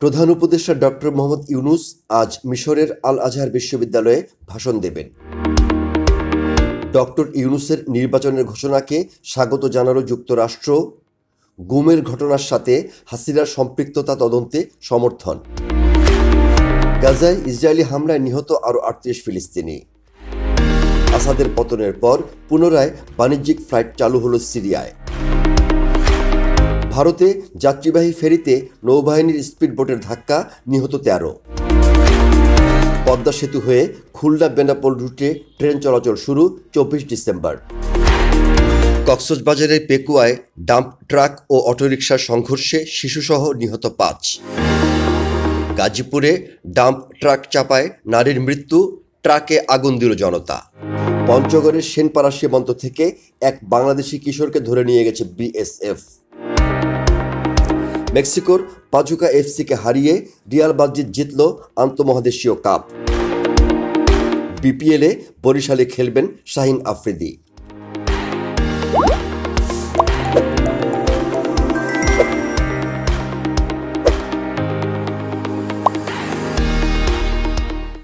প্রধান উপদেষ্টা ডক্টর মোহাম্মদ ইউনূস আজ মিশরের আল আজহার বিশ্ববিদ্যালয়ে ভাষণ দেবেন। ডক্টর ইউনূসের নির্বাচনের ঘোষণাকে স্বাগত জানালো যুক্তরাষ্ট্র। গুমের ঘটনার সাথে হাসিনার সম্পৃক্ততা তদন্তে সমর্থন। গাজায় ইসরায়েলি হামলায় নিহত আরও ৩৮ ফিলিস্তিনি। আসাদের পতনের পর পুনরায় বাণিজ্যিক ফ্লাইট চালু হলো সিরিয়ায়। ভারতে যাত্রীবাহী ফেরিতে নৌবাহিনীর স্পিডবোটের ধাক্কা, নিহত ১৩। পদ্মা সেতু হয়ে খুলনা বেনাপোল রুটে ট্রেন চলাচল শুরু ২৪ ডিসেম্বর। কক্সবাজারের পেকুয়ায় ডাম্প ট্রাক ও অটোরিকশার সংঘর্ষে শিশুসহ নিহত ৫। গাজীপুরে ডাম্প ট্রাক চাপায় নারীর মৃত্যু, ট্রাকে আগুন দিল জনতা। পঞ্চগড়ের সেনপাড়া সীমান্ত থেকে এক বাংলাদেশি কিশোরকে ধরে নিয়ে গেছে বিএসএফ। মেক্সিকোর পাজুকা এফসিকে হারিয়ে রিয়াল মাদ্রিদ জিতল আন্তঃমহাদেশীয় কাপ। বিপিএলে বরিশালে খেলবেন শাহিন আফ্রিদি।